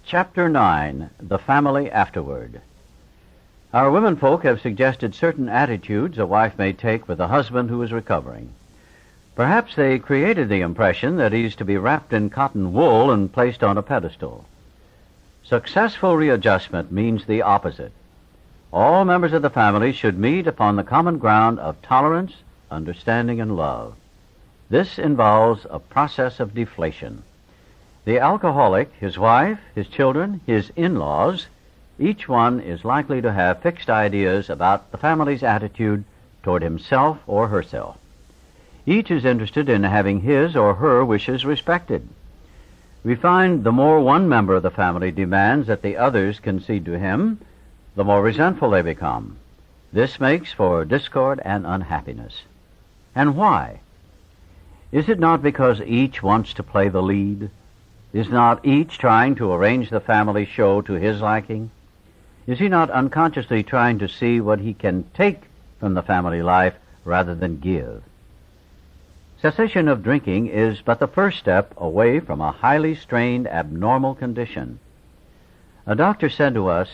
Chapter 9, The Family Afterward. Our womenfolk have suggested certain attitudes a wife may take with a husband who is recovering. Perhaps they created the impression that he's to be wrapped in cotton wool and placed on a pedestal. Successful readjustment means the opposite. All members of the family should meet upon the common ground of tolerance, understanding, and love. This involves a process of deflation. The alcoholic, his wife, his children, his in-laws, each one is likely to have fixed ideas about the family's attitude toward himself or herself. Each is interested in having his or her wishes respected. We find the more one member of the family demands that the others concede to him, the more resentful they become. This makes for discord and unhappiness. And why? Is it not because each wants to play the lead? Is not each trying to arrange the family show to his liking? Is he not unconsciously trying to see what he can take from the family life rather than give? Cessation of drinking is but the first step away from a highly strained, abnormal condition. A doctor said to us,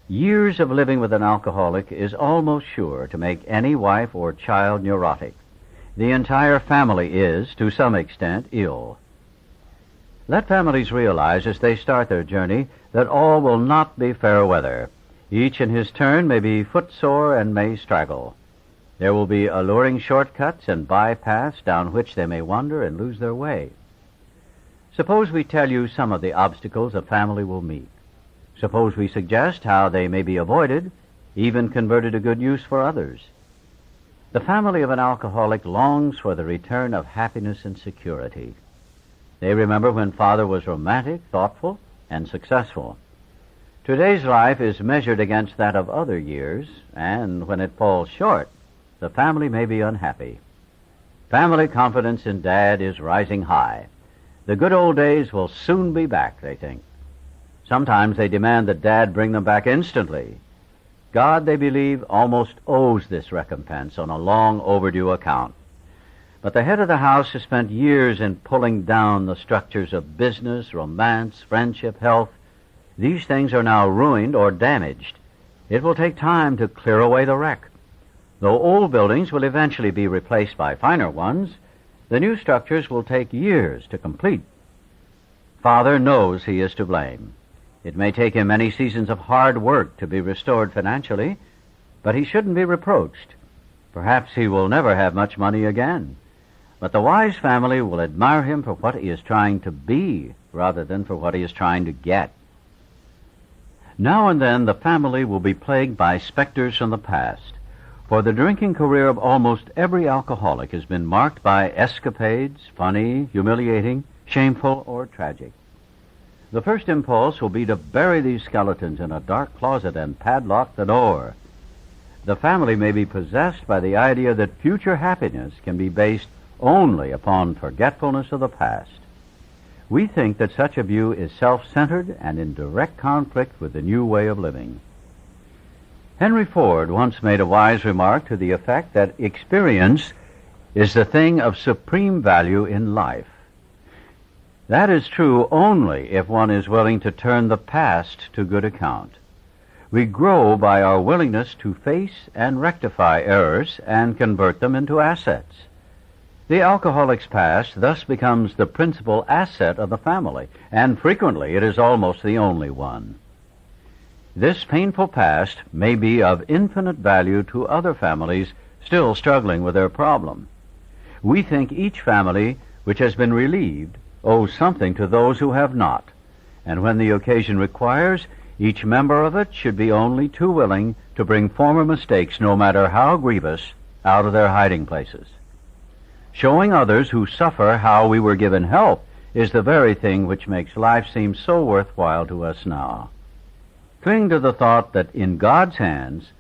years of living with an alcoholic is almost sure to make any wife or child neurotic. The entire family is, to some extent, ill. Let families realize as they start their journey that all will not be fair weather. Each in his turn may be footsore and may straggle. There will be alluring shortcuts and bypaths down which they may wander and lose their way. Suppose we tell you some of the obstacles a family will meet. Suppose we suggest how they may be avoided, even converted to good use for others. The family of an alcoholic longs for the return of happiness and security. They remember when father was romantic, thoughtful, and successful. Today's life is measured against that of other years, and when it falls short, the family may be unhappy. Family confidence in Dad is rising high. The good old days will soon be back, they think. Sometimes they demand that Dad bring them back instantly. God, they believe, almost owes this recompense on a long overdue account. But the head of the house has spent years in pulling down the structures of business, romance, friendship, health. These things are now ruined or damaged. It will take time to clear away the wreck. Though old buildings will eventually be replaced by finer ones, the new structures will take years to complete. Father knows he is to blame. It may take him many seasons of hard work to be restored financially, but he shouldn't be reproached. Perhaps he will never have much money again. But the wise family will admire him for what he is trying to be rather than for what he is trying to get. Now and then the family will be plagued by specters from the past, for the drinking career of almost every alcoholic has been marked by escapades, funny, humiliating, shameful, or tragic. The first impulse will be to bury these skeletons in a dark closet and padlock the door. The family may be possessed by the idea that future happiness can be based only upon forgetfulness of the past. We think that such a view is self-centered and in direct conflict with the new way of living. Henry Ford once made a wise remark to the effect that experience is the thing of supreme value in life. That is true only if one is willing to turn the past to good account. We grow by our willingness to face and rectify errors and convert them into assets. The alcoholic's past thus becomes the principal asset of the family, and frequently it is almost the only one. This painful past may be of infinite value to other families still struggling with their problem. We think each family which has been relieved owes something to those who have not, and when the occasion requires, each member of it should be only too willing to bring former mistakes, no matter how grievous, out of their hiding places. Showing others who suffer how we were given help is the very thing which makes life seem so worthwhile to us now. Cling to the thought that in God's hands,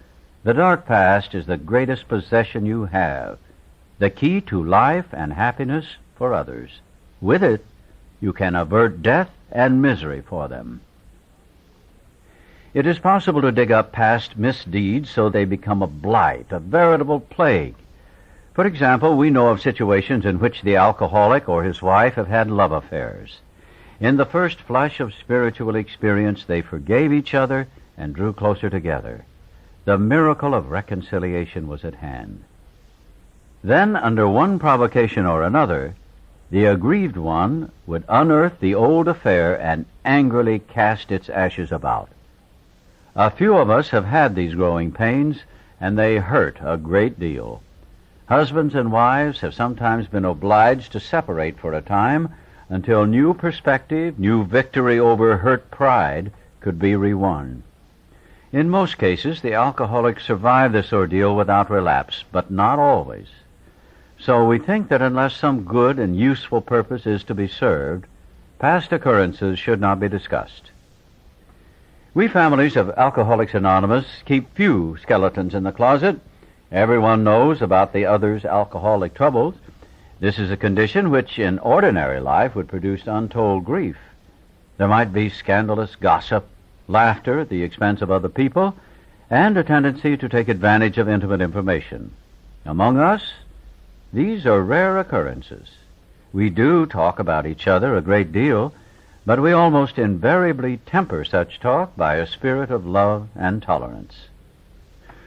the dark past is the greatest possession you have, the key to life and happiness for others. With it, you can avert death and misery for them. It is possible to dig up past misdeeds so they become a blight, a veritable plague. For example, we know of situations in which the alcoholic or his wife have had love affairs. In the first flush of spiritual experience, they forgave each other and drew closer together. The miracle of reconciliation was at hand. Then, under one provocation or another, the aggrieved one would unearth the old affair and angrily cast its ashes about. A few of us have had these growing pains, and they hurt a great deal. Husbands and wives have sometimes been obliged to separate for a time until new perspective, new victory over hurt pride could be rewon. In most cases, the alcoholics survive this ordeal without relapse, but not always. So we think that unless some good and useful purpose is to be served, past occurrences should not be discussed. We families of Alcoholics Anonymous keep few skeletons in the closet. Everyone knows about the other's alcoholic troubles. This is a condition which in ordinary life would produce untold grief. There might be scandalous gossip, laughter at the expense of other people, and a tendency to take advantage of intimate information. Among us, these are rare occurrences. We do talk about each other a great deal, but we almost invariably temper such talk by a spirit of love and tolerance.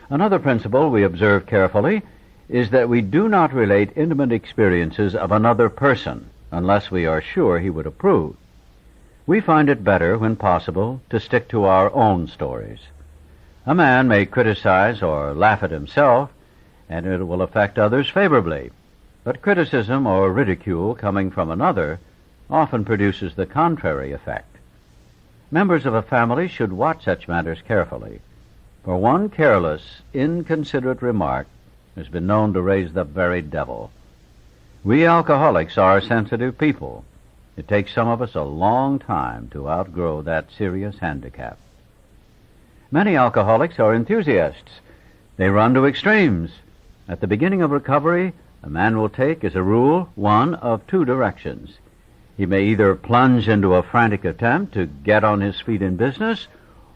Another principle we observe carefully is that we do not relate intimate experiences of another person unless we are sure he would approve. We find it better, when possible, to stick to our own stories. A man may criticize or laugh at himself, and it will affect others favorably, but criticism or ridicule coming from another often produces the contrary effect. Members of a family should watch such matters carefully, for one careless, inconsiderate remark has been known to raise the very devil. We alcoholics are sensitive people. It takes some of us a long time to outgrow that serious handicap. Many alcoholics are enthusiasts. They run to extremes. At the beginning of recovery, a man will take, as a rule, one of two directions. He may either plunge into a frantic attempt to get on his feet in business,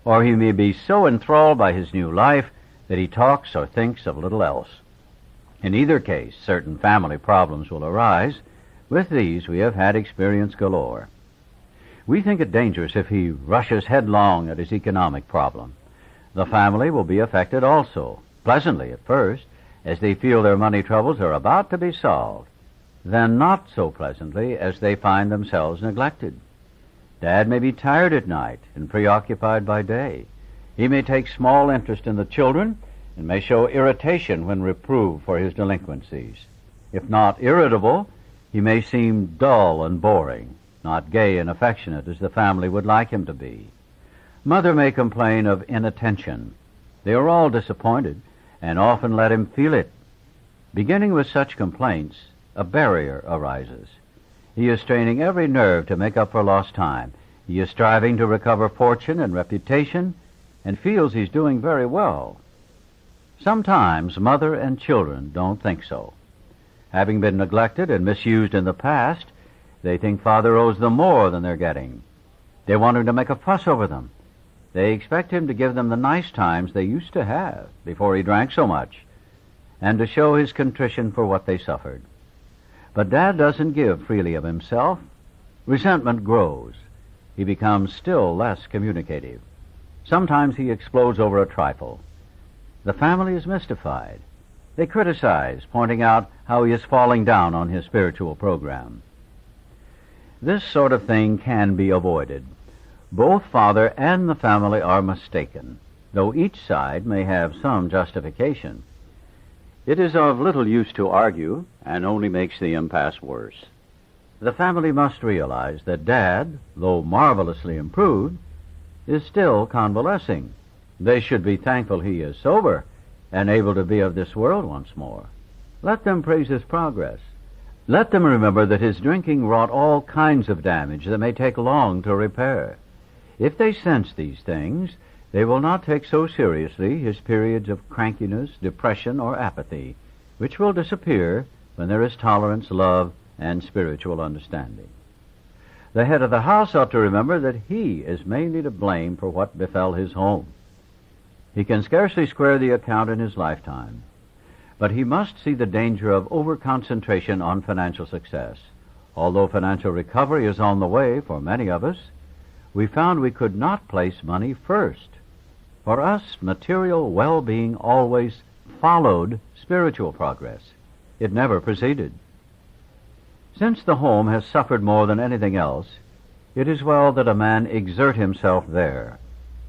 or he may be so enthralled by his new life that he talks or thinks of little else. In either case, certain family problems will arise. With these, we have had experience galore. We think it dangerous if he rushes headlong at his economic problem. The family will be affected also, pleasantly at first, as they feel their money troubles are about to be solved, then not so pleasantly as they find themselves neglected. Dad may be tired at night and preoccupied by day. He may take small interest in the children and may show irritation when reproved for his delinquencies. If not irritable, he may seem dull and boring, not gay and affectionate as the family would like him to be. Mother may complain of inattention. They are all disappointed and often let him feel it. Beginning with such complaints, a barrier arises. He is straining every nerve to make up for lost time. He is striving to recover fortune and reputation and feels he's doing very well. Sometimes mother and children don't think so. Having been neglected and misused in the past, they think father owes them more than they're getting. They want him to make a fuss over them. They expect him to give them the nice times they used to have before he drank so much, and to show his contrition for what they suffered. But Dad doesn't give freely of himself. Resentment grows. He becomes still less communicative. Sometimes he explodes over a trifle. The family is mystified. They criticize, pointing out how he is falling down on his spiritual program. This sort of thing can be avoided. Both father and the family are mistaken, though each side may have some justification. It is of little use to argue, and only makes the impasse worse. The family must realize that Dad, though marvelously improved, is still convalescing. They should be thankful he is sober and able to be of this world once more. Let them praise his progress. Let them remember that his drinking wrought all kinds of damage that may take long to repair. If they sense these things, they will not take so seriously his periods of crankiness, depression, or apathy, which will disappear when there is tolerance, love, and spiritual understanding. The head of the house ought to remember that he is mainly to blame for what befell his home. He can scarcely square the account in his lifetime, but he must see the danger of over-concentration on financial success. Although financial recovery is on the way for many of us, we found we could not place money first. For us, material well-being always followed spiritual progress. It never preceded. Since the home has suffered more than anything else, it is well that a man exert himself there.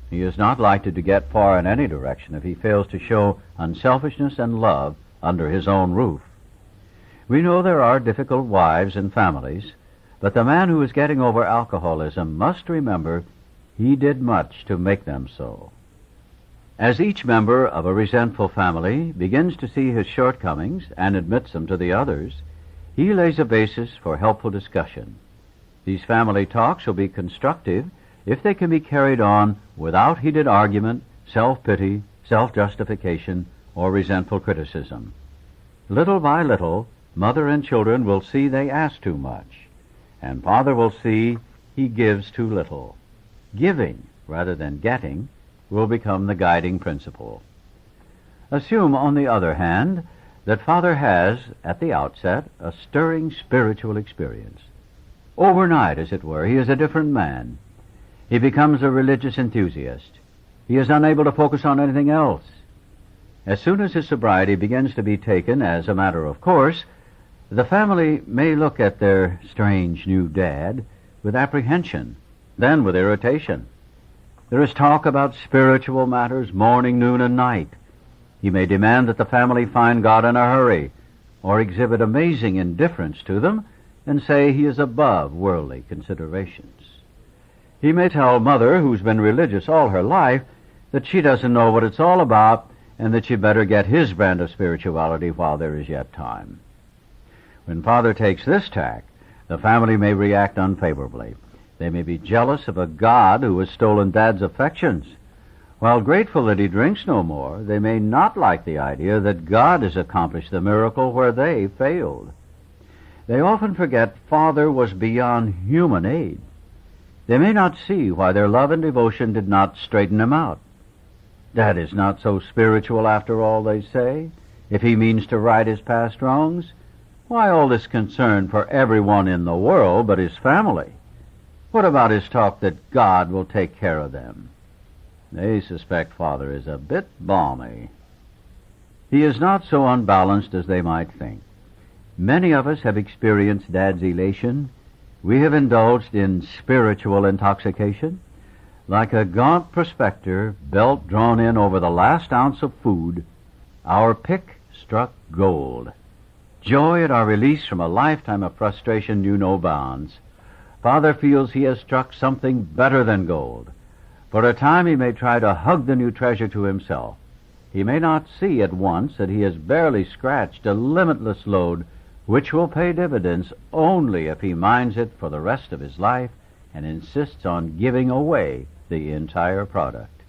He is not likely to get far in any direction if he fails to show unselfishness and love under his own roof. We know there are difficult wives and families, but the man who is getting over alcoholism must remember he did much to make them so. As each member of a resentful family begins to see his shortcomings and admits them to the others, he lays a basis for helpful discussion. These family talks will be constructive if they can be carried on without heated argument, self-pity, self-justification, or resentful criticism. Little by little, mother and children will see they ask too much, and father will see he gives too little. Giving, rather than getting, will become the guiding principle. Assume, on the other hand, that father has, at the outset, a stirring spiritual experience. Overnight, as it were, he is a different man. He becomes a religious enthusiast. He is unable to focus on anything else. As soon as his sobriety begins to be taken as a matter of course, the family may look at their strange new dad with apprehension, then with irritation. There is talk about spiritual matters morning, noon, and night. He may demand that the family find God in a hurry, or exhibit amazing indifference to them, and say he is above worldly considerations. He may tell mother, who's been religious all her life, that she doesn't know what it's all about, and that she better get his brand of spirituality while there is yet time. When father takes this tack, the family may react unfavorably. They may be jealous of a God who has stolen Dad's affections. While grateful that he drinks no more, they may not like the idea that God has accomplished the miracle where they failed. They often forget Father was beyond human aid. They may not see why their love and devotion did not straighten him out. Dad is not so spiritual after all, they say. If he means to right his past wrongs, why all this concern for everyone in the world but his family? What about his talk that God will take care of them? They suspect Father is a bit balmy. He is not so unbalanced as they might think. Many of us have experienced Dad's elation. We have indulged in spiritual intoxication. Like a gaunt prospector, belt drawn in over the last ounce of food, our pick struck gold. Joy at our release from a lifetime of frustration knew no bounds. Father feels he has struck something better than gold. For a time he may try to hug the new treasure to himself. He may not see at once that he has barely scratched a limitless load which will pay dividends only if he minds it for the rest of his life and insists on giving away the entire product.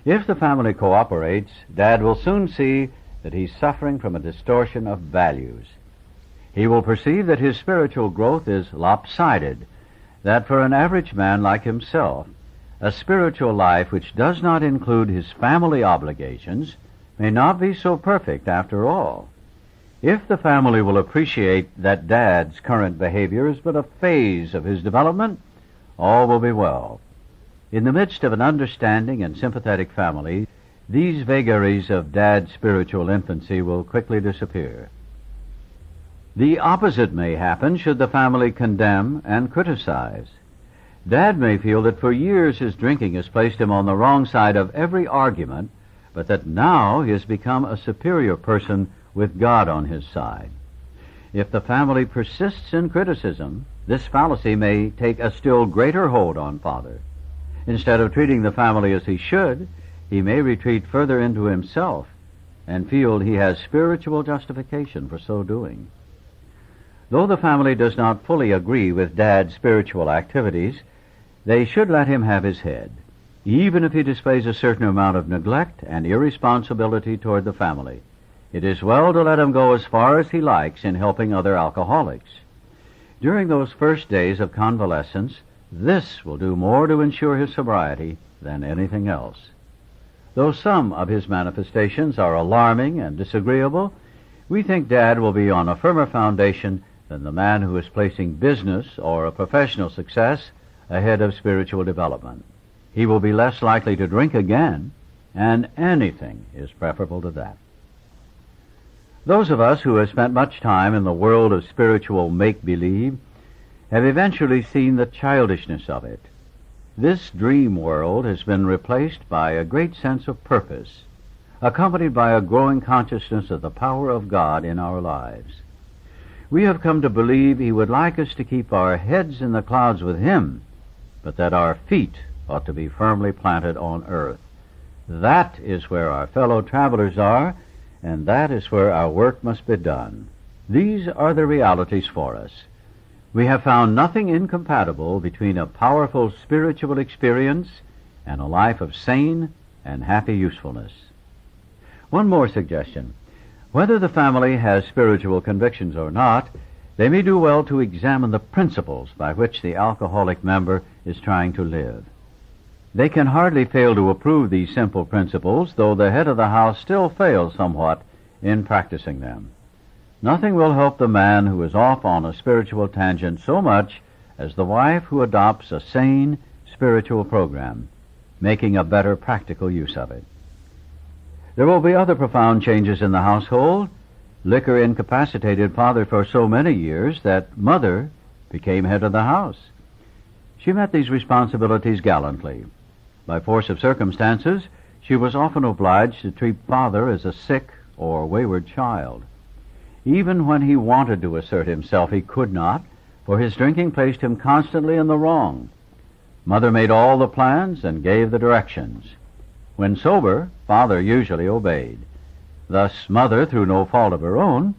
If the family cooperates, Dad will soon see that he's suffering from a distortion of values. He will perceive that his spiritual growth is lopsided, that for an average man like himself, a spiritual life which does not include his family obligations may not be so perfect after all. If the family will appreciate that Dad's current behavior is but a phase of his development, all will be well. In the midst of an understanding and sympathetic family, these vagaries of Dad's spiritual infancy will quickly disappear. The opposite may happen should the family condemn and criticize. Dad may feel that for years his drinking has placed him on the wrong side of every argument, but that now he has become a superior person with God on his side. If the family persists in criticism, this fallacy may take a still greater hold on Father. Instead of treating the family as he should, he may retreat further into himself and feel he has spiritual justification for so doing. Though the family does not fully agree with Dad's spiritual activities, they should let him have his head, even if he displays a certain amount of neglect and irresponsibility toward the family. It is well to let him go as far as he likes in helping other alcoholics. During those first days of convalescence, this will do more to ensure his sobriety than anything else. Though some of his manifestations are alarming and disagreeable, we think Dad will be on a firmer foundation than the man who is placing business or a professional success ahead of spiritual development. He will be less likely to drink again, and anything is preferable to that. Those of us who have spent much time in the world of spiritual make-believe have eventually seen the childishness of it. This dream world has been replaced by a great sense of purpose, accompanied by a growing consciousness of the power of God in our lives. We have come to believe He would like us to keep our heads in the clouds with Him, but that our feet ought to be firmly planted on earth. That is where our fellow travelers are, and that is where our work must be done. These are the realities for us. We have found nothing incompatible between a powerful spiritual experience and a life of sane and happy usefulness. One more suggestion. Whether the family has spiritual convictions or not, they may do well to examine the principles by which the alcoholic member is trying to live. They can hardly fail to approve these simple principles, though the head of the house still fails somewhat in practicing them. Nothing will help the man who is off on a spiritual tangent so much as the wife who adopts a sane spiritual program, making a better practical use of it. There will be other profound changes in the household. Liquor incapacitated father for so many years that mother became head of the house. She met these responsibilities gallantly. By force of circumstances, she was often obliged to treat father as a sick or wayward child. Even when he wanted to assert himself, he could not, for his drinking placed him constantly in the wrong. Mother made all the plans and gave the directions. When sober, father usually obeyed. Thus, mother, through no fault of her own,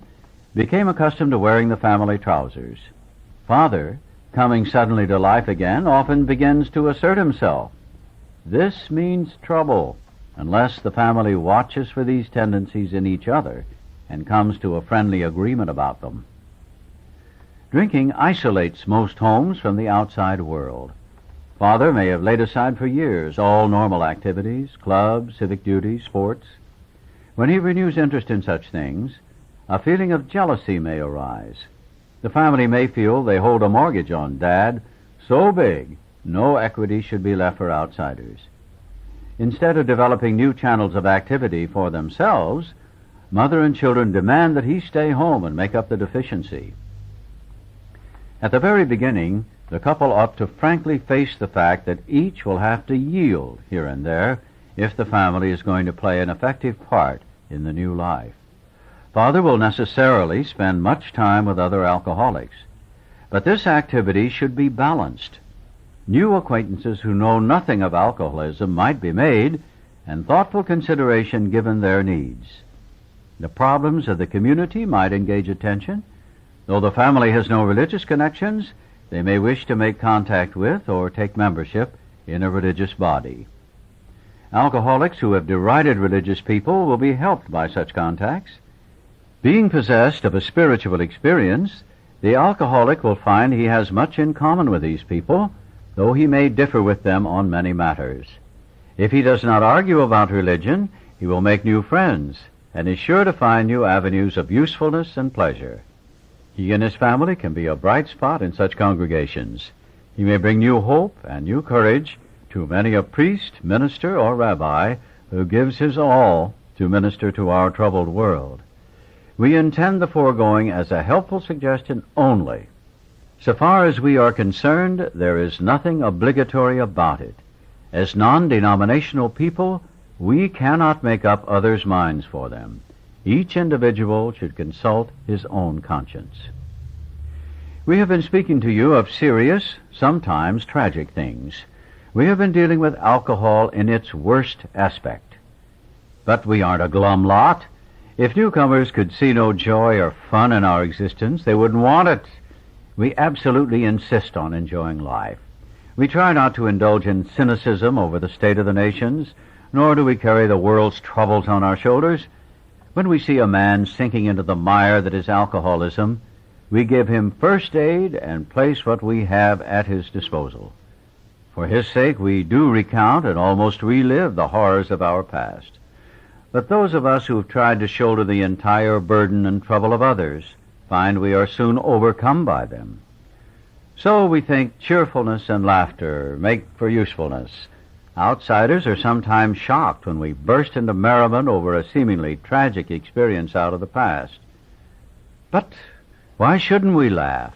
became accustomed to wearing the family trousers. Father, coming suddenly to life again, often begins to assert himself. This means trouble, unless the family watches for these tendencies in each other and comes to a friendly agreement about them. Drinking isolates most homes from the outside world. Father may have laid aside for years all normal activities, clubs, civic duties, sports. When he renews interest in such things, a feeling of jealousy may arise. The family may feel they hold a mortgage on Dad so big no equity should be left for outsiders. Instead of developing new channels of activity for themselves, mother and children demand that he stay home and make up the deficiency. At the very beginning, the couple ought to frankly face the fact that each will have to yield here and there if the family is going to play an effective part in the new life. Father will necessarily spend much time with other alcoholics, but this activity should be balanced. New acquaintances who know nothing of alcoholism might be made, and thoughtful consideration given their needs. The problems of the community might engage attention. Though the family has no religious connections, they may wish to make contact with or take membership in a religious body. Alcoholics who have derided religious people will be helped by such contacts. Being possessed of a spiritual experience, the alcoholic will find he has much in common with these people, though he may differ with them on many matters. If he does not argue about religion, he will make new friends and is sure to find new avenues of usefulness and pleasure. He and his family can be a bright spot in such congregations. He may bring new hope and new courage to many a priest, minister, or rabbi who gives his all to minister to our troubled world. We intend the foregoing as a helpful suggestion only. So far as we are concerned, there is nothing obligatory about it. As non-denominational people, we cannot make up others' minds for them. Each individual should consult his own conscience. We have been speaking to you of serious, sometimes tragic things. We have been dealing with alcohol in its worst aspect. But we aren't a glum lot. If newcomers could see no joy or fun in our existence, they wouldn't want it. We absolutely insist on enjoying life. We try not to indulge in cynicism over the state of the nations, nor do we carry the world's troubles on our shoulders. When we see a man sinking into the mire that is alcoholism, we give him first aid and place what we have at his disposal. For his sake, we do recount and almost relive the horrors of our past. But those of us who have tried to shoulder the entire burden and trouble of others find we are soon overcome by them. So we think cheerfulness and laughter make for usefulness. Outsiders are sometimes shocked when we burst into merriment over a seemingly tragic experience out of the past. But why shouldn't we laugh?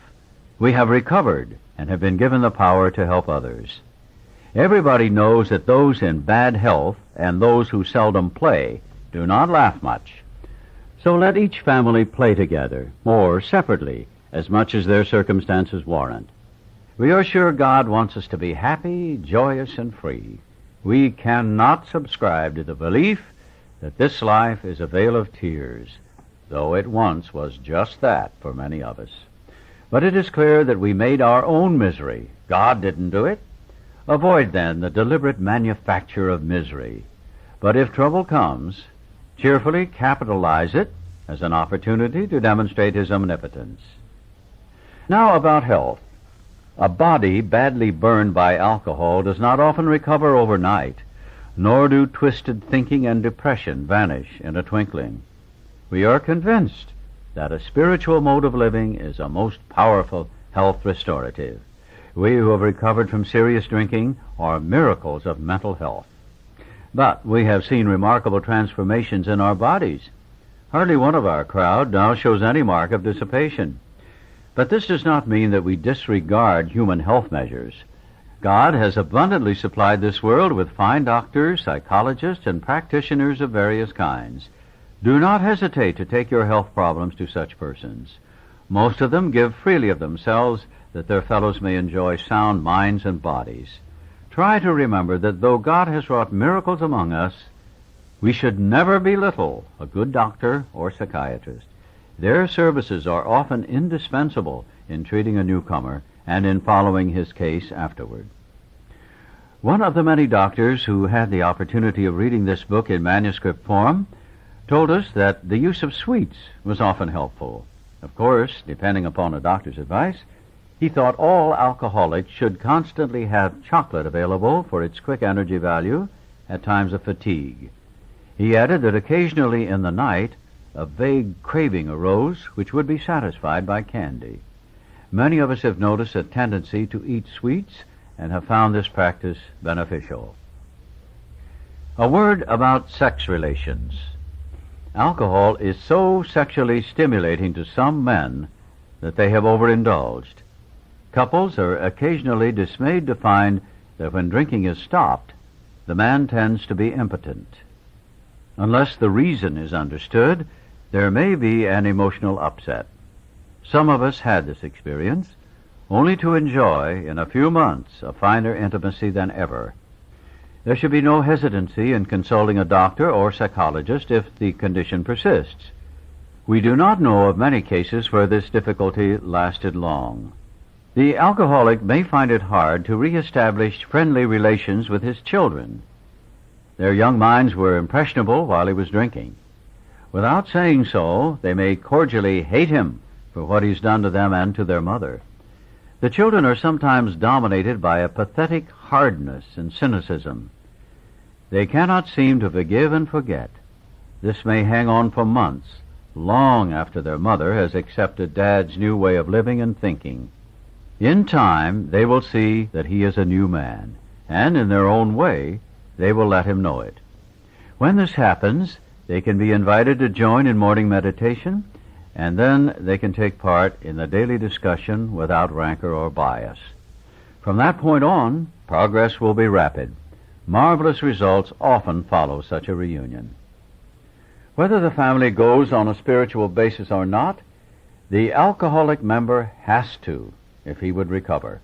We have recovered and have been given the power to help others. Everybody knows that those in bad health and those who seldom play do not laugh much. So let each family play together, or separately, as much as their circumstances warrant. We are sure God wants us to be happy, joyous, and free. We cannot subscribe to the belief that this life is a vale of tears, though it once was just that for many of us. But it is clear that we made our own misery. God didn't do it. Avoid, then, the deliberate manufacture of misery. But if trouble comes, cheerfully capitalize it as an opportunity to demonstrate His omnipotence. Now about health. A body badly burned by alcohol does not often recover overnight, nor do twisted thinking and depression vanish in a twinkling. We are convinced that a spiritual mode of living is a most powerful health restorative. We who have recovered from serious drinking are miracles of mental health. But we have seen remarkable transformations in our bodies. Hardly one of our crowd now shows any mark of dissipation. But this does not mean that we disregard human health measures. God has abundantly supplied this world with fine doctors, psychologists, and practitioners of various kinds. Do not hesitate to take your health problems to such persons. Most of them give freely of themselves that their fellows may enjoy sound minds and bodies. Try to remember that though God has wrought miracles among us, we should never belittle a good doctor or psychiatrist. Their services are often indispensable in treating a newcomer and in following his case afterward. One of the many doctors who had the opportunity of reading this book in manuscript form told us that the use of sweets was often helpful. Of course, depending upon a doctor's advice, he thought all alcoholics should constantly have chocolate available for its quick energy value at times of fatigue. He added that occasionally in the night a vague craving arose which would be satisfied by candy. Many of us have noticed a tendency to eat sweets and have found this practice beneficial. A word about sex relations. Alcohol is so sexually stimulating to some men that they have overindulged. Couples are occasionally dismayed to find that when drinking is stopped, the man tends to be impotent. Unless the reason is understood, there may be an emotional upset. Some of us had this experience, only to enjoy, in a few months, a finer intimacy than ever. There should be no hesitancy in consulting a doctor or psychologist if the condition persists. We do not know of many cases where this difficulty lasted long. The alcoholic may find it hard to reestablish friendly relations with his children. Their young minds were impressionable while he was drinking. Without saying so, they may cordially hate him for what he's done to them and to their mother. The children are sometimes dominated by a pathetic hardness and cynicism. They cannot seem to forgive and forget. This may hang on for months, long after their mother has accepted Dad's new way of living and thinking. In time, they will see that he is a new man, and in their own way, they will let him know it. When this happens, they can be invited to join in morning meditation, and then they can take part in the daily discussion without rancor or bias. From that point on, progress will be rapid. Marvelous results often follow such a reunion. Whether the family goes on a spiritual basis or not, the alcoholic member has to, if he would recover.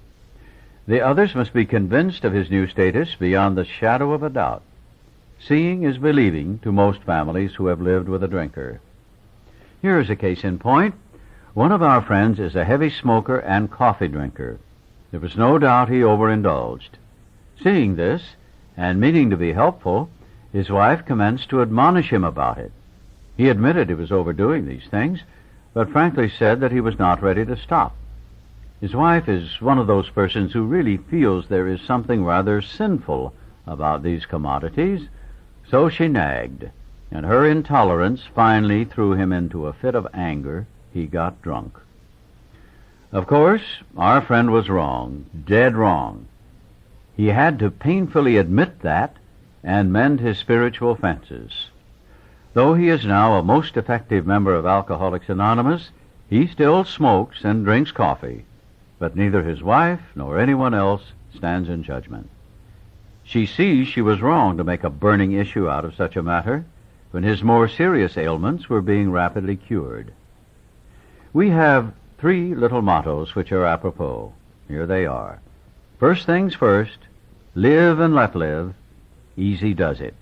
The others must be convinced of his new status beyond the shadow of a doubt. Seeing is believing to most families who have lived with a drinker. Here is a case in point. One of our friends is a heavy smoker and coffee drinker. There was no doubt he overindulged. Seeing this, and meaning to be helpful, his wife commenced to admonish him about it. He admitted he was overdoing these things, but frankly said that he was not ready to stop. His wife is one of those persons who really feels there is something rather sinful about these commodities, so she nagged, and her intolerance finally threw him into a fit of anger he he got drunk. Of course, our friend was wrong, dead wrong. He had to painfully admit that and mend his spiritual fences. Though he is now a most effective member of Alcoholics Anonymous, he still smokes and drinks coffee, but neither his wife nor anyone else stands in judgment. She sees she was wrong to make a burning issue out of such a matter when his more serious ailments were being rapidly cured. We have 3 little mottos which are apropos. Here they are. First things first, live and let live, easy does it.